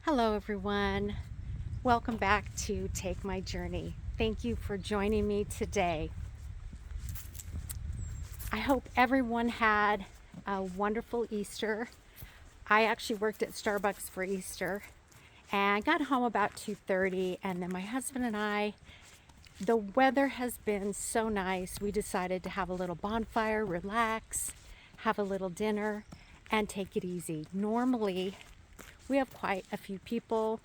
Hello everyone. Welcome back to Take My Journey. Thank you for joining me today. I hope everyone had a wonderful Easter. I actually worked at Starbucks for Easter and I got home about 2:30, and then my husband and I, the weather has been so nice, we decided to have a little bonfire, relax, have a little dinner, and take it easy. Normally, we have quite a few people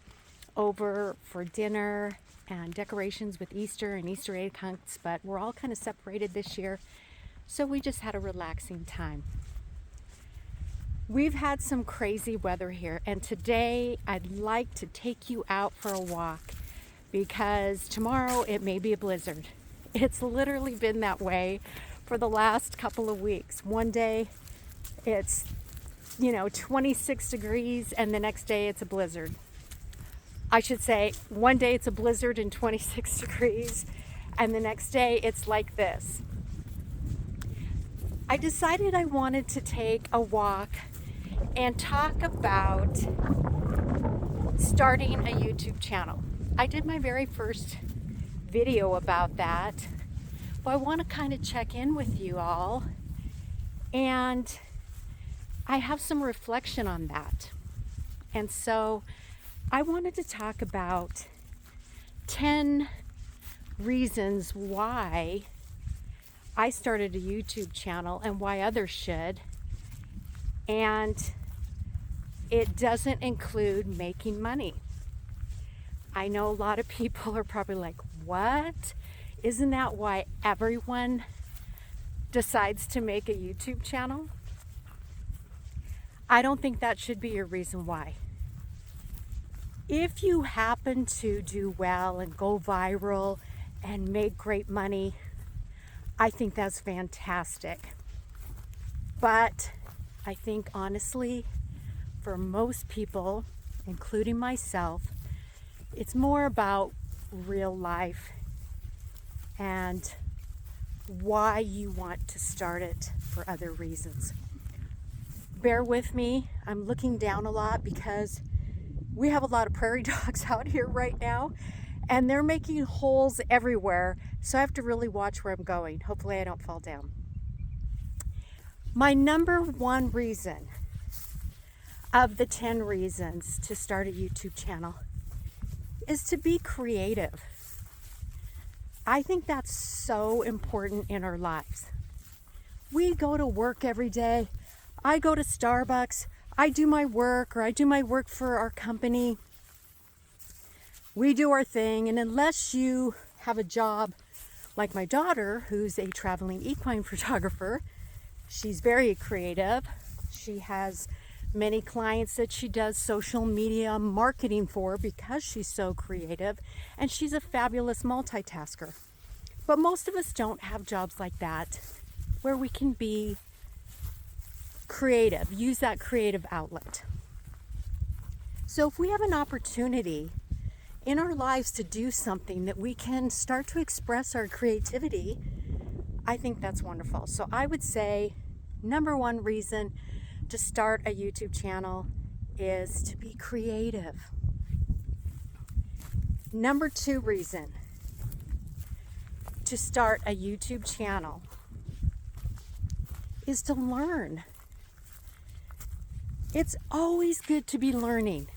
over for dinner and decorations with Easter and Easter egg hunts, but we're all kind of separated this year, so we just had a relaxing time. We've had some crazy weather here, and today I'd like to take you out for a walk because tomorrow it may be a blizzard. It's literally been that way for the last couple of weeks. One day it's 26 degrees, and the next day it's a blizzard. I should say, one day it's a blizzard and 26 degrees, and the next day it's like this. I decided I wanted to take a walk and talk about starting a YouTube channel. I did my very first video about that, but I want to kind of check in with you all, and I have some reflection on that. And so I wanted to talk about 10 reasons why I started a YouTube channel and why others should. And it doesn't include making money. I know a lot of people are probably like, what? Isn't that why everyone decides to make a YouTube channel? I don't think that should be your reason why. If you happen to do well and go viral and make great money, I think that's fantastic. But I think honestly, for most people, including myself, it's more about real life and why you want to start it for other reasons. Bear with me, I'm looking down a lot because we have a lot of prairie dogs out here right now, and they're making holes everywhere, so I have to really watch where I'm going. Hopefully I don't fall down. My number one reason of the 10 reasons to start a YouTube channel is to be creative. I think that's so important in our lives. We go to work every day. I go to Starbucks. I do my work, or I do my work for our company. We do our thing, and unless you have a job like my daughter, who's a traveling equine photographer, she's very creative. She has many clients that she does social media marketing for because she's so creative, and she's a fabulous multitasker. But most of us don't have jobs like that where we can be creative, use that creative outlet. So if we have an opportunity in our lives to do something that we can start to express our creativity, I think that's wonderful. So I would say number one reason to start a YouTube channel is to be creative. Number two reason to start a YouTube channel is to learn. It's always good to be learning,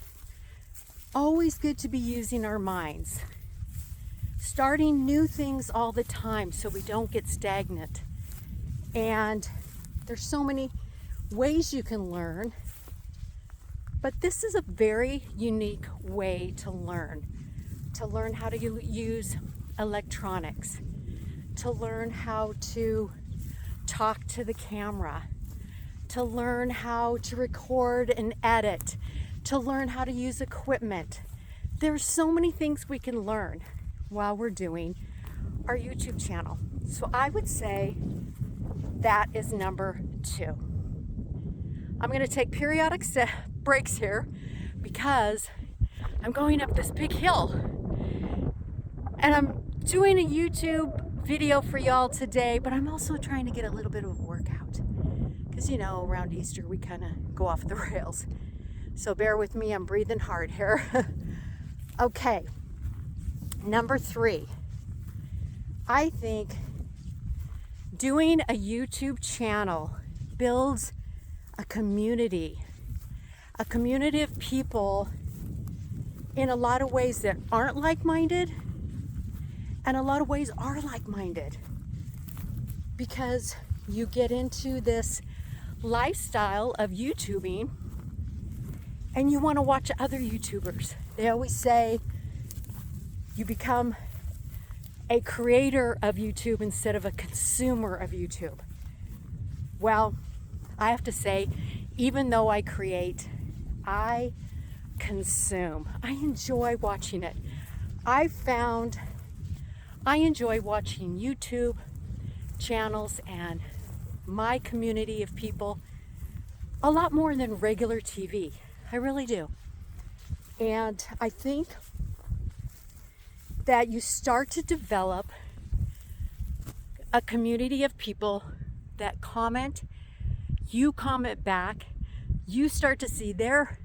always good to be using our minds, starting new things all the time so we don't get stagnant. And there's so many ways you can learn, but this is a very unique way to learn how to use electronics, to learn how to talk to the camera, to learn how to record and edit, to learn how to use equipment. There's so many things we can learn while we're doing our YouTube channel. So I would say that is number two. I'm going to take periodic breaks here because I'm going up this big hill, and I'm doing a YouTube video for y'all today, but I'm also trying to get a little bit of a workout because around Easter we kind of go off the rails. So bear with me, I'm breathing hard here. Okay, number 3. I think doing a YouTube channel builds a community of people in a lot of ways that aren't like-minded, and a lot of ways are like-minded, because you get into this lifestyle of YouTubing and you want to watch other YouTubers. They always say you become a creator of YouTube instead of a consumer of YouTube. Well, I have to say, even though I create, I consume. I enjoy watching it. I found I enjoy watching YouTube channels and my community of people a lot more than regular TV. I really do. And I think that you start to develop a community of people that comment, you comment back, you start to see their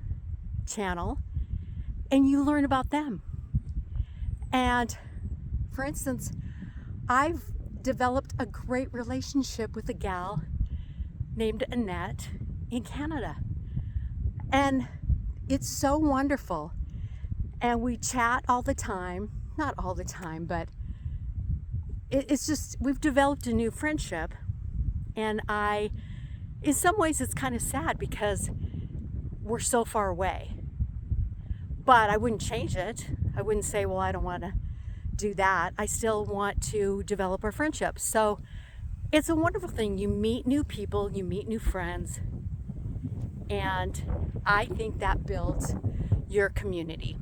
channel, and you learn about them. And for instance, I've developed a great relationship with a gal named Annette in Canada. And it's so wonderful. And we chat all the time. Not all the time, but it's just, we've developed a new friendship. And in some ways, it's kind of sad because we're so far away. But I wouldn't change it. I wouldn't say, well, I don't want to do that. I still want to develop our friendship. So it's a wonderful thing. You meet new people, you meet new friends, and I think that builds your community.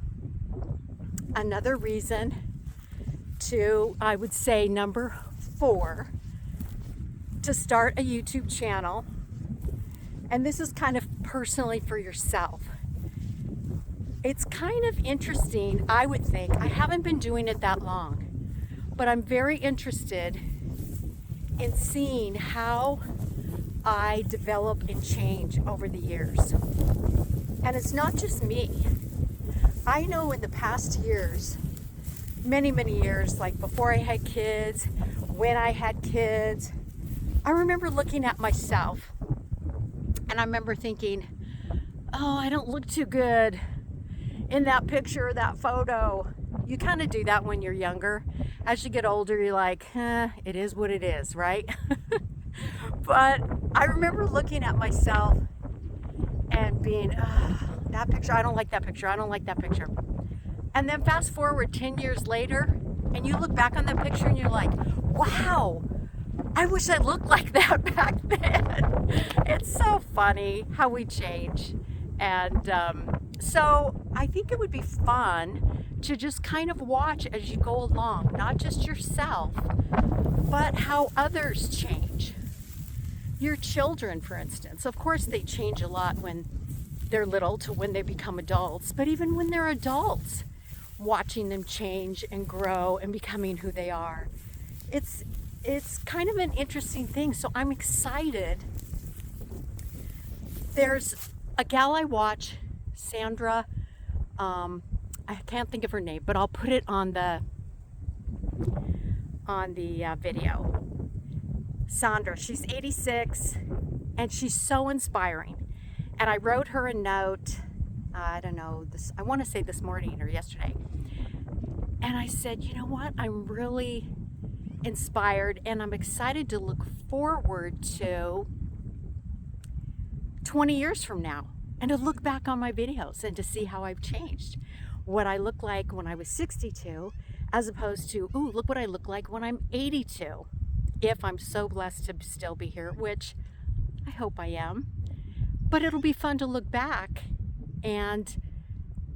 Another reason I would say number 4, to start a YouTube channel, and this is kind of personally for yourself. It's kind of interesting, I would think. I haven't been doing it that long, but I'm very interested in seeing how I develop and change over the years. And it's not just me. I know in the past years, many years, like before I had kids, when I had kids, I remember looking at myself and I remember thinking, oh, I don't look too good in that picture or that photo. You kind of do that when you're younger. As you get older, you're like, it is what it is, right? But I remember looking at myself and being, that picture, I don't like that picture, I don't like that picture. And then fast forward 10 years later, and you look back on that picture and you're like, wow, I wish I looked like that back then. It's so funny how we change. And so I think it would be fun to just kind of watch as you go along, not just yourself, but how others change. Your children, for instance, of course they change a lot when they're little to when they become adults, but even when they're adults, watching them change and grow and becoming who they are. It's kind of an interesting thing. So I'm excited. There's a gal I watch, Sandra, I can't think of her name, but I'll put it on the video. Sandra, she's 86 and she's so inspiring. And I wrote her a note, I don't know, I want to say this morning or yesterday. And I said, you know what? I'm really inspired and I'm excited to look forward to 20 years from now and to look back on my videos and to see how I've changed. What I look like when I was 62 as opposed to, ooh, look what I look like when I'm 82. If I'm so blessed to still be here, which I hope I am. But it'll be fun to look back, and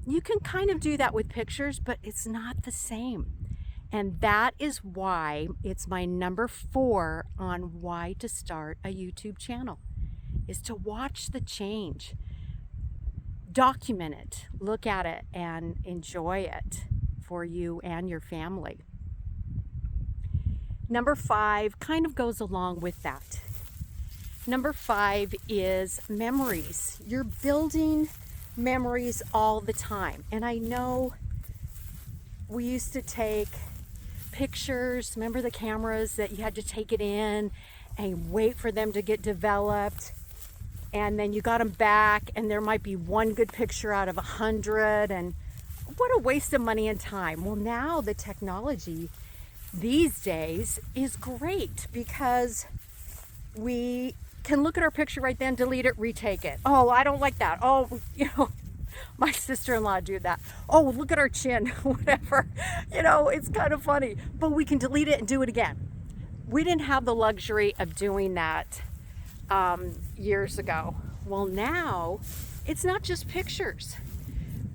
you can kind of do that with pictures, but it's not the same. And that is why it's my number 4 on why to start a YouTube channel, is to watch the change. Document it, look at it, and enjoy it for you and your family. Number 5 kind of goes along with that. Number 5 is memories. You're building memories all the time. And I know we used to take pictures. Remember the cameras that you had to take it in and wait for them to get developed, and then you got them back and there might be one good picture out of 100, and what a waste of money and time. Well, now the technology these days is great because we can look at our picture right then, delete it, retake it. Oh, I don't like that. Oh, my sister-in-law do that. Oh, look at our chin, whatever. It's kind of funny, but we can delete it and do it again. We didn't have the luxury of doing that years ago. Well, now it's not just pictures.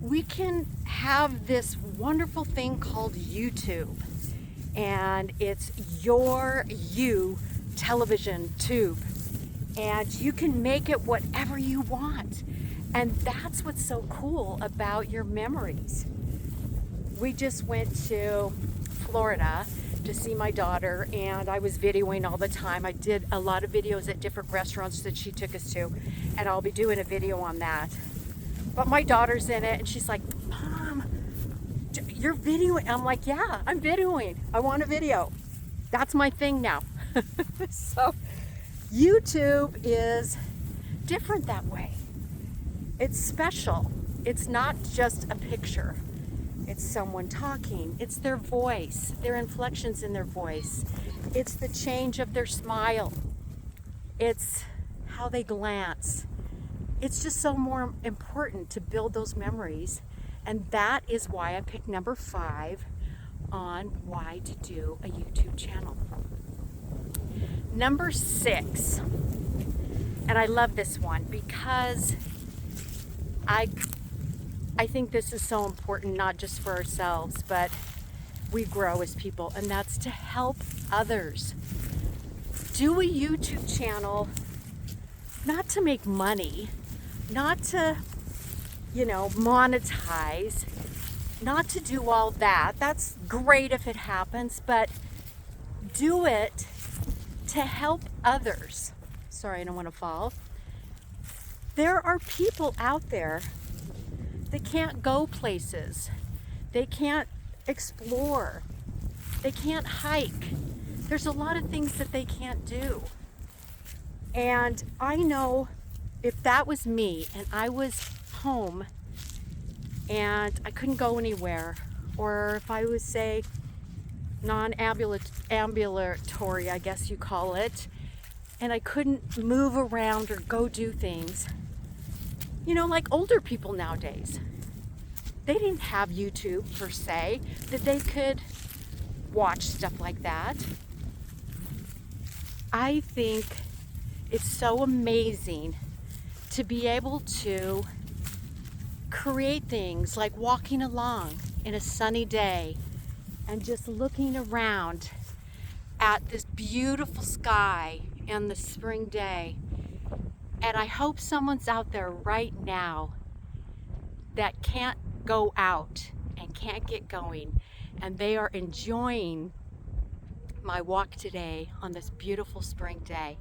We can have this wonderful thing called YouTube, and it's you television tube, and you can make it whatever you want. And that's what's so cool about your memories. We just went to Florida to see my daughter, and I was videoing all the time. I did a lot of videos at different restaurants that she took us to, and I'll be doing a video on that. But my daughter's in it, and she's like, Mom, you're videoing? I'm like, yeah, I'm videoing. I want a video. That's my thing now. So YouTube is different that way. It's special. It's not just a picture. It's someone talking. It's their voice, their inflections in their voice. It's the change of their smile. It's how they glance. It's just so more important to build those memories. And that is why I picked number 5 on why to do a YouTube channel. Number 6, and I love this one because I think this is so important, not just for ourselves, but we grow as people, and that's to help others. Do a YouTube channel not to make money, not to, monetize, not to do all that. That's great if it happens, but do it to help others. Sorry, I don't want to fall. There are people out there that can't go places. They can't explore. They can't hike. There's a lot of things that they can't do. And I know if that was me and I was home and I couldn't go anywhere, or if I was, say, non-ambulatory, I guess you call it, and I couldn't move around or go do things, like older people nowadays. They didn't have YouTube per se, that they could watch stuff like that. I think it's so amazing to be able to create things like walking along in a sunny day and just looking around at this beautiful sky and the spring day. And I hope someone's out there right now that can't go out and can't get going, and they are enjoying my walk today on this beautiful spring day.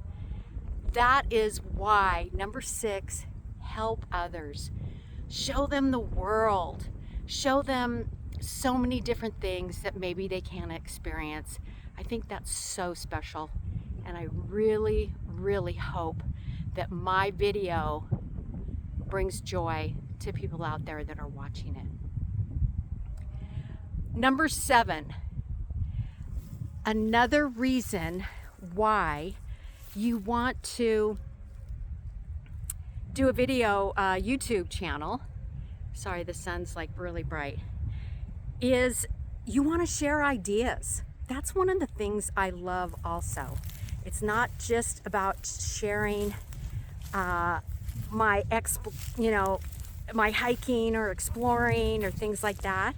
That is why number 6, help others. Show them the world. Show them so many different things that maybe they can't experience. I think that's so special, and I really, really hope that my video brings joy to people out there that are watching it. Number 7, another reason why you want to do a video YouTube channel, sorry, the sun's like really bright, is you want to share ideas. That's one of the things I love also. It's not just about sharing my hiking or exploring or things like that.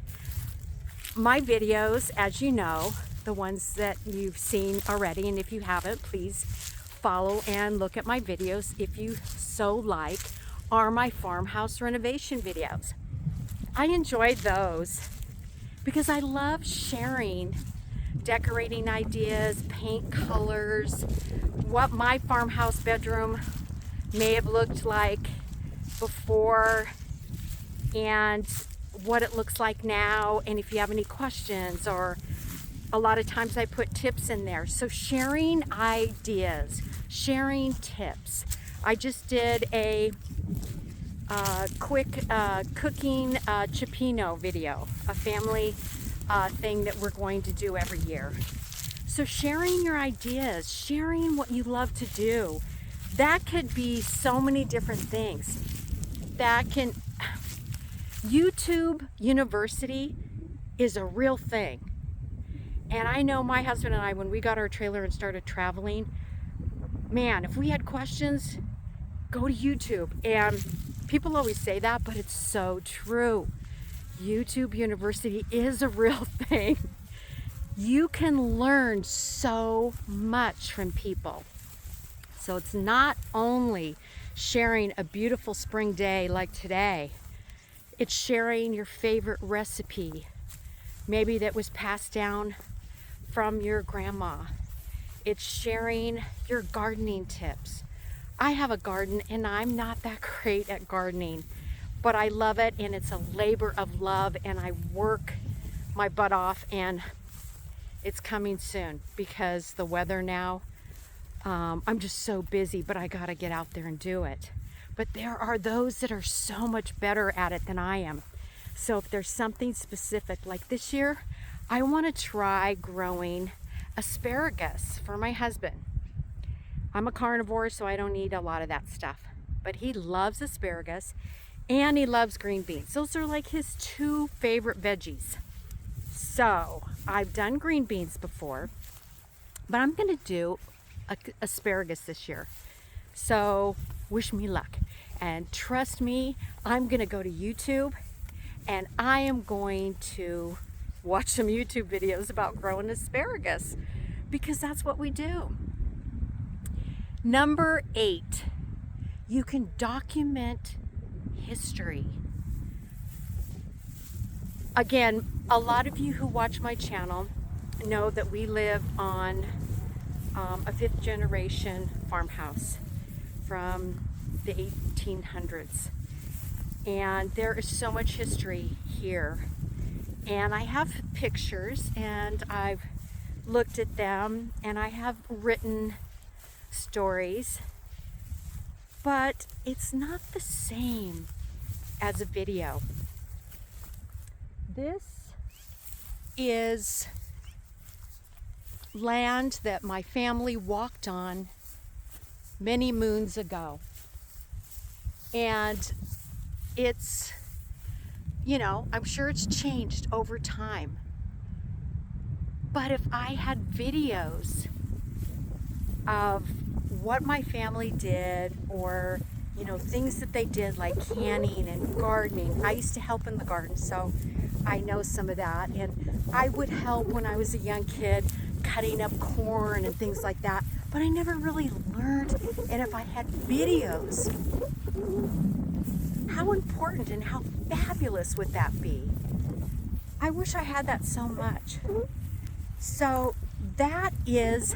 My videos, as you know, the ones that you've seen already, and if you haven't, please follow and look at my videos if you so like, are my farmhouse renovation videos. I enjoy those because I love sharing decorating ideas, paint colors, what my farmhouse bedroom may have looked like before and what it looks like now, and if you have any questions, or a lot of times I put tips in there. So sharing ideas, sharing tips. I just did a quick cooking cioppino video, a family thing that we're going to do every year. So sharing your ideas, sharing what you love to do, that could be so many different things. YouTube University is a real thing. And I know my husband and I, when we got our trailer and started traveling, man, if we had questions, go to YouTube. And people always say that, but it's so true. YouTube University is a real thing. You can learn so much from people. So it's not only sharing a beautiful spring day like today, it's sharing your favorite recipe, maybe that was passed down from your grandma. It's sharing your gardening tips. I have a garden and I'm not that great at gardening, but I love it, and it's a labor of love, and I work my butt off, and it's coming soon because the weather now, I'm just so busy, but I gotta get out there and do it. But there are those that are so much better at it than I am. So if there's something specific, like this year, I want to try growing asparagus for my husband. I'm a carnivore, so I don't eat a lot of that stuff. But he loves asparagus and he loves green beans. Those are like his two favorite veggies. So I've done green beans before, but I'm going to do asparagus this year. So wish me luck. And trust me, I'm going to go to YouTube and I am going to watch some YouTube videos about growing asparagus, because that's what we do. Number 8, you can document history. Again, a lot of you who watch my channel know that we live on a 5th generation farmhouse from the 1800s. And there is so much history here. And I have pictures, and I've looked at them, and I have written stories, but it's not the same as a video. This is land that my family walked on many moons ago. And it's, you know, I'm sure it's changed over time. But if I had videos of what my family did, or, you know, things that they did like canning and gardening. I used to help in the garden, so I know some of that. And I would help when I was a young kid cutting up corn and things like that. But I never really learned. And if I had videos, how important and how fabulous would that be? I wish I had that so much. So that is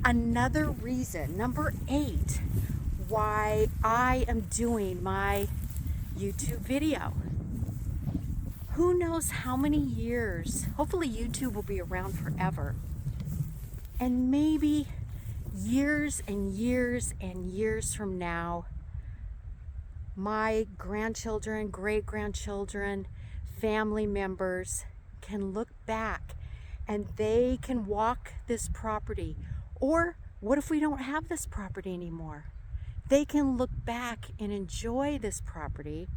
another reason, number 8, why I am doing my YouTube video. Who knows how many years, hopefully YouTube will be around forever. And maybe years and years and years from now, my grandchildren, great-grandchildren, family members can look back and they can walk this property. Or what if we don't have this property anymore? They can look back and enjoy this property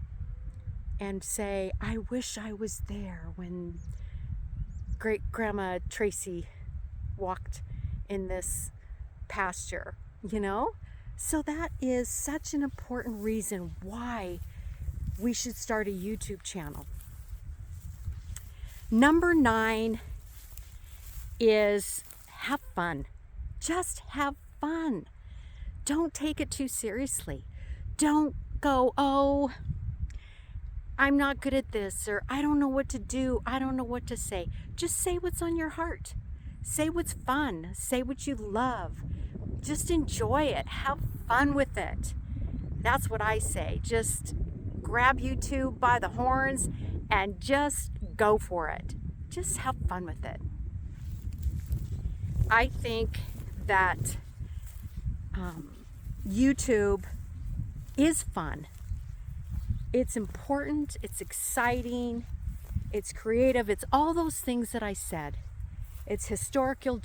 and say, I wish I was there when great-grandma Tracy walked in this pasture, you know? So that is such an important reason why we should start a YouTube channel. Number 9 is have fun. Just have fun. Don't take it too seriously. Don't go, oh, I'm not good at this, or I don't know what to do. I don't know what to say. Just say what's on your heart. Say what's fun. Say what you love. Just enjoy it. Have fun with it. That's what I say. Just grab YouTube by the horns and just go for it. Just have fun with it. I think that YouTube is fun. It's important, it's exciting, it's creative, it's all those things that I said. It's historical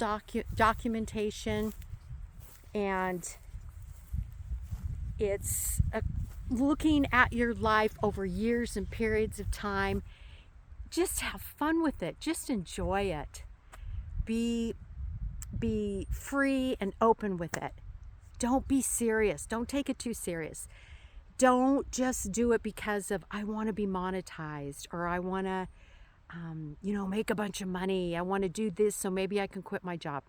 documentation, and it's looking at your life over years and periods of time. Just have fun with it. Just enjoy it. Be free and open with it. Don't be serious. Don't take it too serious. Don't just do it because of I want to be monetized, or I want to make a bunch of money. I want to do this so maybe I can quit my job.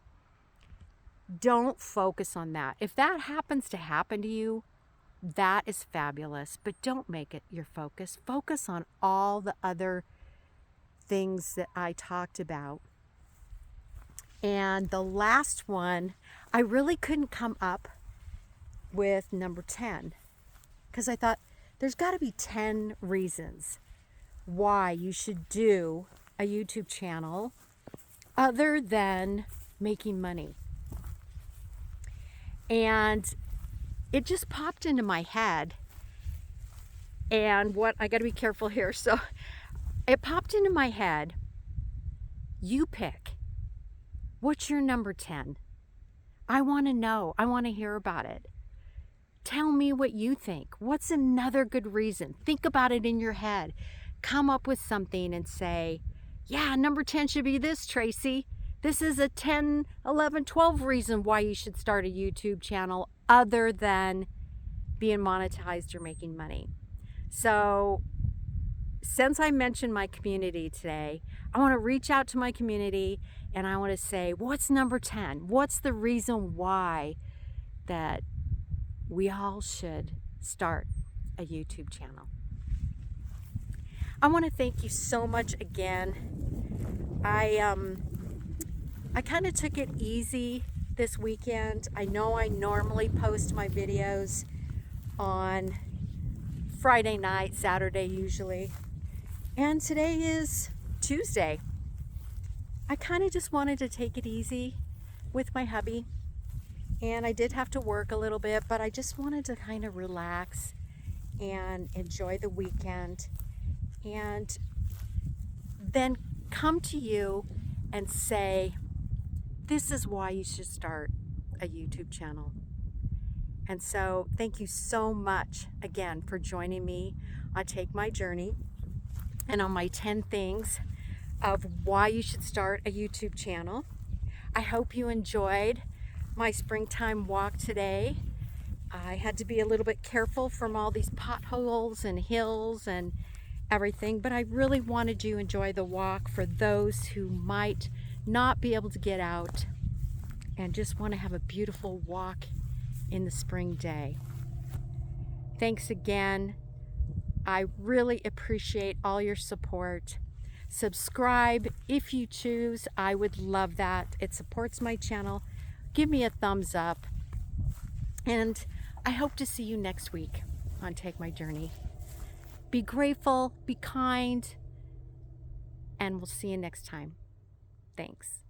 Don't focus on that. If that happens to happen to you, that is fabulous, but don't make it your focus. Focus on all the other things that I talked about. And the last one, I really couldn't come up with number 10, because I thought there's got to be 10 reasons why you should do a YouTube channel other than making money. And it just popped into my head. And I got to be careful here. So it popped into my head. You pick. What's your number 10? I want to know. I want to hear about it. Tell me what you think. What's another good reason? Think about it in your head. Come up with something and say, yeah, number 10 should be this, Tracy. This is a 10, 11, 12 reason why you should start a YouTube channel other than being monetized or making money. So since I mentioned my community today, I want to reach out to my community and I want to say, what's number 10? What's the reason why that we all should start a YouTube channel? I want to thank you so much again. I kind of took it easy this weekend. I know I normally post my videos on Friday night, Saturday usually, and today is Tuesday. I kind of just wanted to take it easy with my hubby, and I did have to work a little bit, but I just wanted to kind of relax and enjoy the weekend, and then come to you and say, this is why you should start a YouTube channel. And so thank you so much again for joining me on Take My Journey and on my 10 things of why you should start a YouTube channel. I hope you enjoyed my springtime walk today. I had to be a little bit careful from all these potholes and hills and everything, but I really wanted you to enjoy the walk for those who might not be able to get out and just want to have a beautiful walk in the spring day. Thanks again. I really appreciate all your support. Subscribe if you choose. I would love that. It supports my channel. Give me a thumbs up. And I hope to see you next week on Take My Journey. Be grateful, be kind, and we'll see you next time. Thanks.